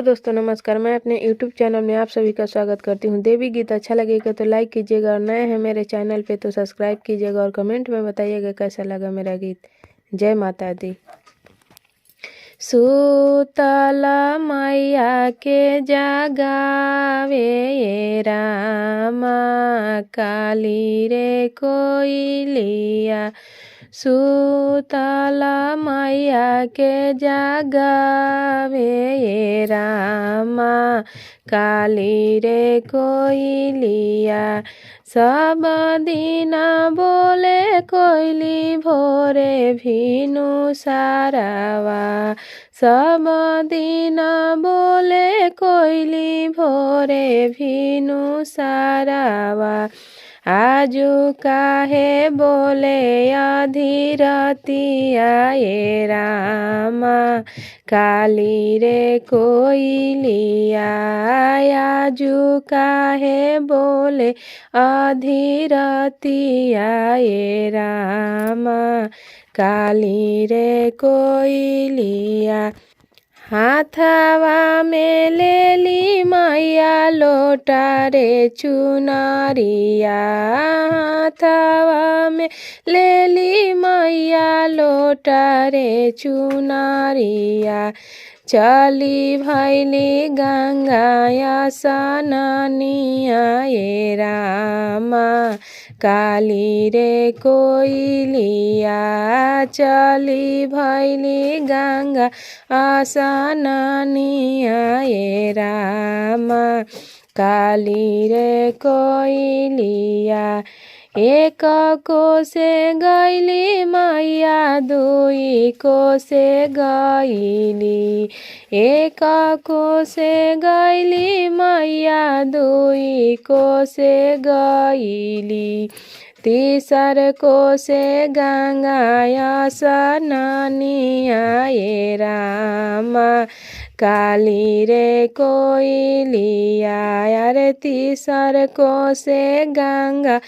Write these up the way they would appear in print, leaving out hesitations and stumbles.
तो दोस्तों नमस्कार, मैं अपने YouTube चैनल में आप सभी का स्वागत करती हूँ। देवी गीत अच्छा लगेगा तो लाइक कीजिएगा और नए हैं मेरे चैनल पे तो सब्सक्राइब कीजिएगा और कमेंट में बताइएगा कैसा लगा मेरा गीत। जय माता दी। सुतला मैया के जगावे ये रामा काली रे कोइलिया। सुतला मैया के जगावे ये रामा काली रे कोइलिया। सब दिन बोले कोइली भोरे भिनु सारावा। सब दिन बोले कोइली भोरे भिनु सारावा। आजु काहे बोले अधीरतिया ये रामा काली रे कोइलिया। आजु काहे बोले अधीरतिया ये रामा काली रे कोइलिया। हाथवा में लेली मैया लोटा रे चुनरिया। हाथवा में लेली मैया लोटा रे चुनरिया। चली भैली गंगा स्नानिया ये रामा काली रे कोइलिया। चली भैली गंगा स्नानिया ये रामा काली रे कोइलिया। एक को से गईली मैया दुई को से गईली। एक को से गईली मैया दुई को से गईली। तीसर को से गंगा स्नानिया ये रामा काली रे कोइलिया। अरे तीसर को से गंगा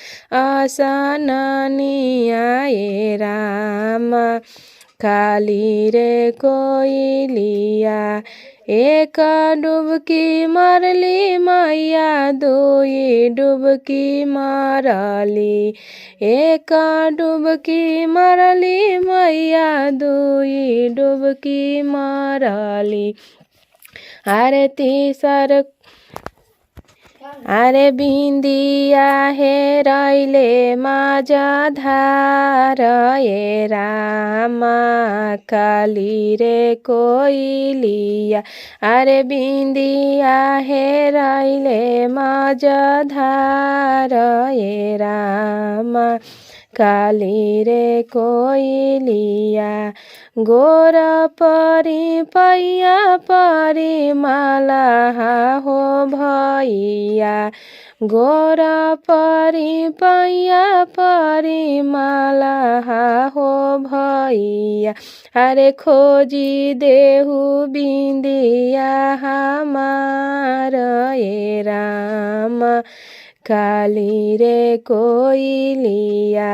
स्नानिया ये रामा काली रे कोइलिया। एक डुबकी मारली मैया दुई डुबकी मारली। एक डुबकी मारली मैया दुई डुबकी मारली। अरे तीसर अरे बिंदिया हे रैले माझा धार ये रामा काली रे कोइलिया। अरे बिंदिया हे रैले माझा धार ये रामा काली रे कोइलिया। गोर परी पैया परी माला हो भैया। गोर परी पैया परी माला हो भैया। अरे खोजी देहु बिंदिया हमार ये रामा काली रे कोइलिया।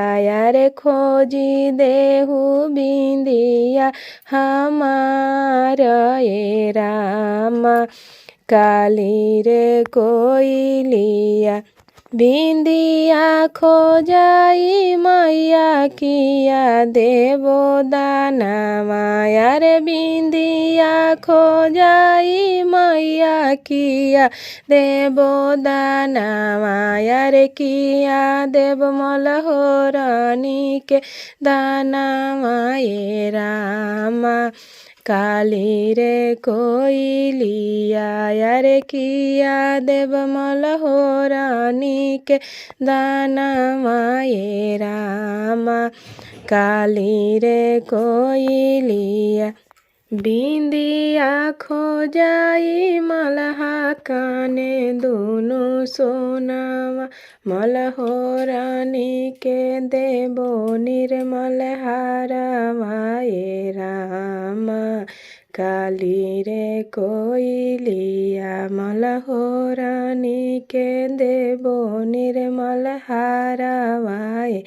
अरे खोजी देहु बिंदिया हमार ये रामा काली रे कोइलिया। बिंदिया खो जाई मैया किया देवो दाना माया। रे बिंदिया खो जाई मैया किया देवो दाना माया। रे किया देव मलहोरानी के दाना माये रामा काली रे कोइलिया। अरे किया देव मलहोरानी के दाना माये रामा काली रे कोइलिया। बिंदिया खो जाई मलहा काने दोनों सोनावा। मलहोरानी के देबो निर्मल हारवा ये रामा काली रे कोइलिया। मलहोरानी के देबो निर्मल हारवा ये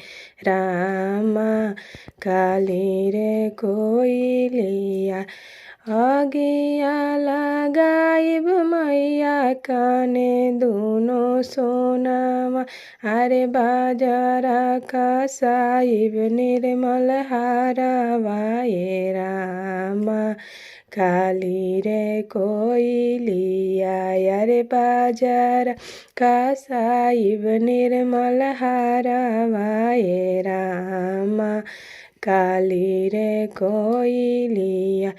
रामा काली रे कोइलिया। अगिया लगाइब मैया काने दुनो सोनामा। अरे बाजरा कसाइब निर्मल हारवा ए रामा। काली रे कोइलिया अरे बाजरा कसाइब निर्मल हारवा ए रामा। काली रे कोइलिया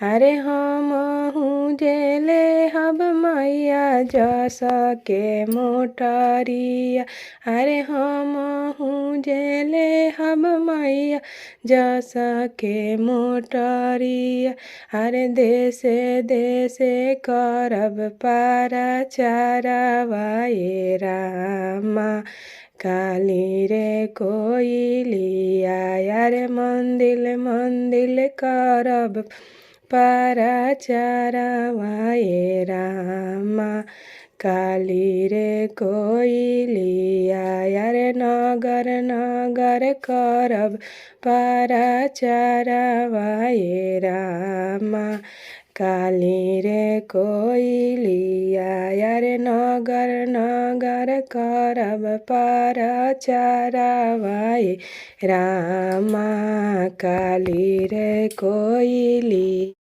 अरे हमहु जेले हब मैया जस के मोटरिया। अरे हमहु जेले हब मैया जस के मोटरिया। अरे देशे देशे करब प्रचारवा ए रामा। काली रे कोइलिया अरे मंदिर मंदिर करब प्रचारवा ए रामा। काली रे कोइलिया अरे नगर नगर करब प्रचारवा ए रामा। काली रे कोइलिया अरे नगर नगर करब प्रचारवा ए रामा। काली रे कोइली।